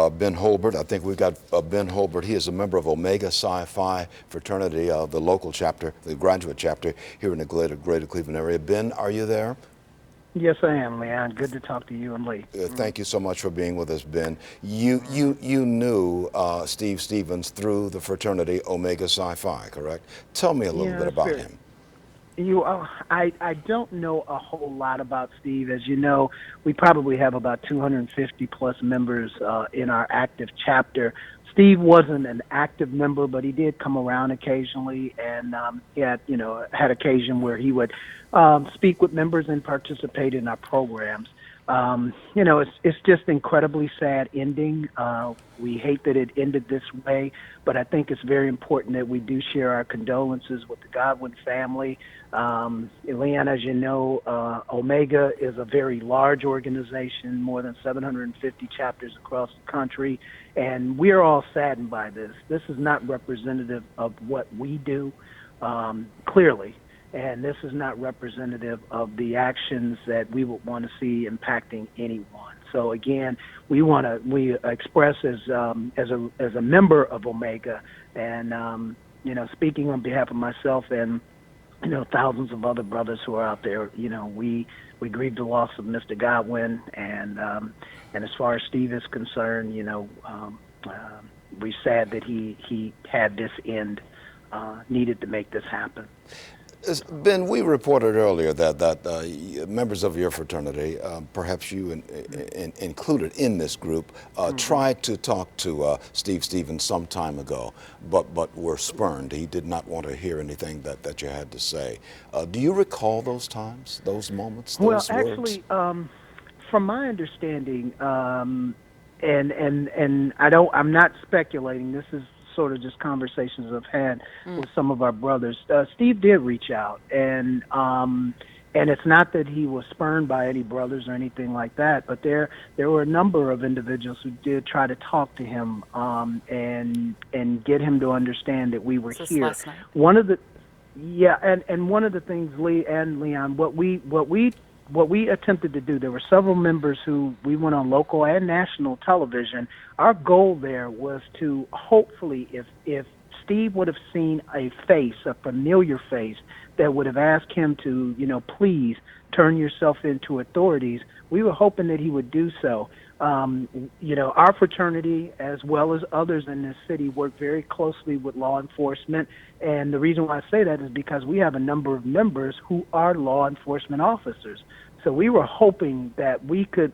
Ben Holbert. I think we've got Ben Holbert. He is a member of Omega Psi Phi fraternity, the local chapter, the graduate chapter here in the greater Cleveland area. Ben, are you there? Yes, I am, Leon. Good to talk to you and Lee. Thank you so much for being with us, Ben. You knew Steve Stevens through the fraternity Omega Psi Phi, correct? Tell me a little bit Yes, about sir. him. I don't know a whole lot about Steve. As you know, we probably have about 250 plus members in our active chapter. Steve wasn't an active member, but he did come around occasionally, and he had occasion where he would speak with members and participate in our programs. It's just incredibly sad ending. We hate that it ended this way, but I think it's very important that we do share our condolences with the Godwin family. Leon, as you know, Omega is a very large organization, more than 750 chapters across the country, and we are all saddened by this. This is not representative of what we do, clearly. And this is not representative of the actions that we would want to see impacting anyone. So again, we express as a member of Omega, and speaking on behalf of myself and thousands of other brothers who are out there. We grieve the loss of Mr. Godwin, and as far as Steve is concerned, we're sad that he had this end. Needed to make this happen. Ben, we reported earlier that members of your fraternity, perhaps you included in this group, tried to talk to Steve Stevens some time ago, but were spurned. He did not want to hear anything that you had to say. Do you recall those times, those moments, those words? Well, actually, from my understanding, and I'm not speculating. This is sort of just conversations I've had with some of our brothers. Steve did reach out, and it's not that he was spurned by any brothers or anything like that, but there were a number of individuals who did try to talk to him and get him to understand that we were here. Last night? One of the one of the things, Lee and Leon, what we attempted to do, there were several members who we went on local and national television. Our goal there was to hopefully, if Steve would have seen a face, a familiar face, that would have asked him to, please turn yourself into authorities, we were hoping that he would do so. Our fraternity, as well as others in this city, work very closely with law enforcement. And the reason why I say that is because we have a number of members who are law enforcement officers. So we were hoping that we could,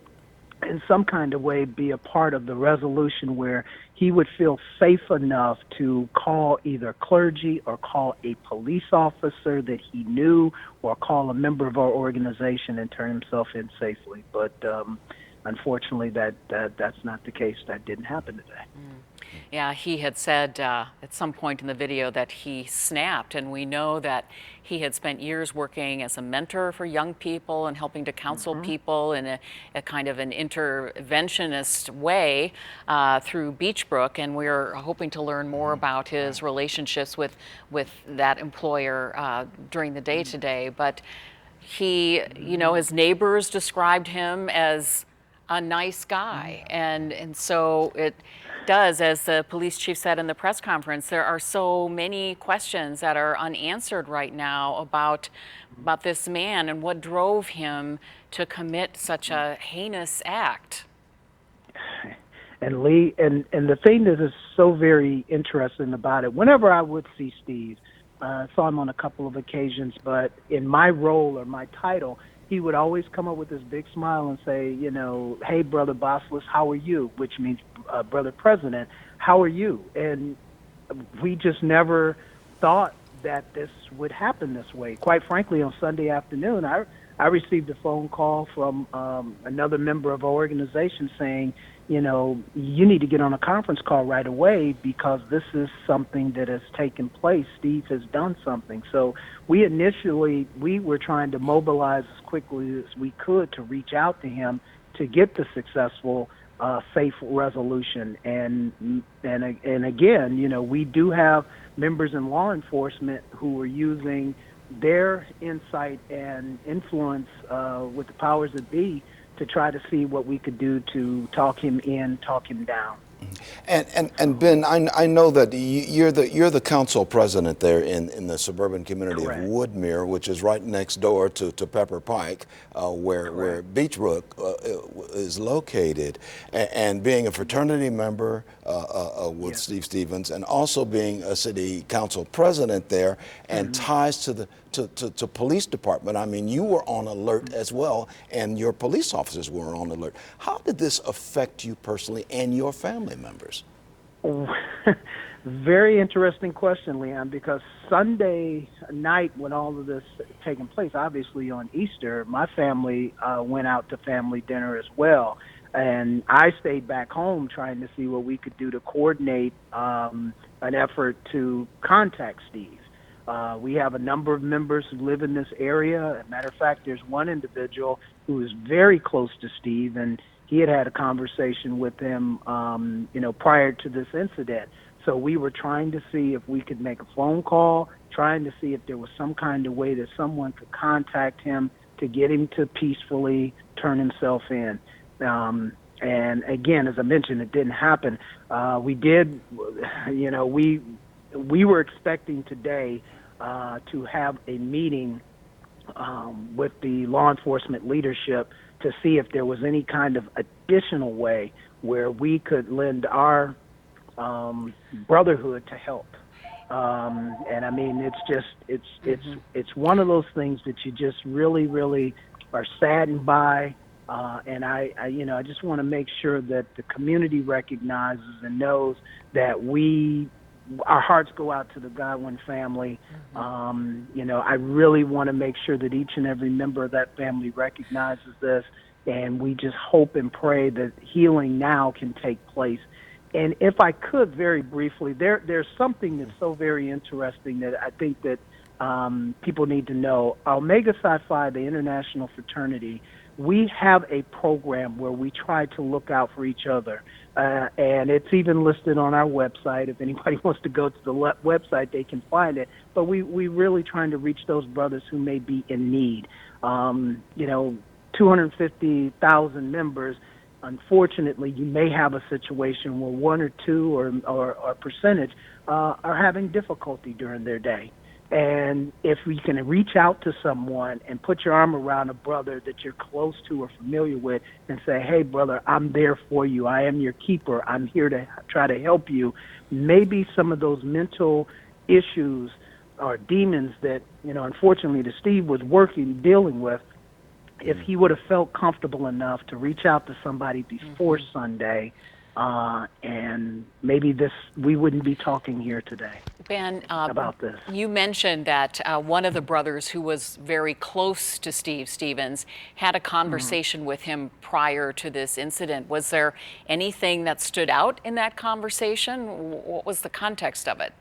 in some kind of way, be a part of the resolution where he would feel safe enough to call either clergy or call a police officer that he knew, or call a member of our organization and turn himself in safely. But unfortunately, that's not the case. That didn't happen today. Yeah, he had said at some point in the video that he snapped, and we know that he had spent years working as a mentor for young people and helping to counsel people in a kind of an interventionist way through Beachbrook, and we're hoping to learn more about his relationships with that employer during the day today. But he, his neighbors described him as a nice guy, and so it does, as the police chief said in the press conference, there are so many questions that are unanswered right now about this man and what drove him to commit such a heinous act. And Lee, and the thing that is so very interesting about it, whenever I would see Steve, I saw him on a couple of occasions, but in my role or my title, he would always come up with this big smile and say, hey, Brother Bossless, how are you? Which means, Brother President, how are you? And we just never thought that this would happen this way. Quite frankly, on Sunday afternoon, I received a phone call from another member of our organization saying, you need to get on a conference call right away because this is something that has taken place. Steve has done something. So we were trying to mobilize as quickly as we could to reach out to him to get the successful, safe resolution. And again, we do have members in law enforcement who are using their insight and influence with the powers that be to try to see what we could do to talk him in, talk him down. And Ben, I know that you're the council president there in the suburban community Correct. of Woodmere, which is right next door to Pepper Pike, where Beechbrook is located. And being a fraternity member with Steve Stevens, and also being a city council president there, and ties to the to police department. I mean, you were on alert as well, and your police officers were on alert. How did this affect you personally and your family members? Very interesting question, Leon, because Sunday night when all of this taking place, obviously on Easter, my family went out to family dinner as well. And I stayed back home trying to see what we could do to coordinate an effort to contact Steve. We have a number of members who live in this area. As a matter of fact, there's one individual who is very close to Steve, and he had a conversation with him, prior to this incident. So we were trying to see if we could make a phone call, trying to see if there was some kind of way that someone could contact him to get him to peacefully turn himself in. And again, as I mentioned, it didn't happen. We were expecting today to have a meeting with the law enforcement leadership to see if there was any kind of additional way where we could lend our brotherhood to help. And I mean, it's one of those things that you just really, really are saddened by. And I just want to make sure that the community recognizes and knows that our hearts go out to the Godwin family. I really want to make sure that each and every member of that family recognizes this, and we just hope and pray that healing now can take place. And if I could very briefly, there's something that's so very interesting that I think that people need to know. Omega Psi Phi, the international fraternity, we have a program where we try to look out for each other. And it's even listed on our website. If anybody wants to go to the website, they can find it. But we really trying to reach those brothers who may be in need. 250,000 members. Unfortunately, you may have a situation where one or two or percentage are having difficulty during their day. And if we can reach out to someone and put your arm around a brother that you're close to or familiar with and say, hey, brother, I'm there for you. I am your keeper. I'm here to try to help you. Maybe some of those mental issues or demons that, unfortunately, that Steve was dealing with, if he would have felt comfortable enough to reach out to somebody before Sunday, and maybe we wouldn't be talking here today. Ben, about this. You mentioned that one of the brothers who was very close to Steve Stevens had a conversation with him prior to this incident. Was there anything that stood out in that conversation? What was the context of it?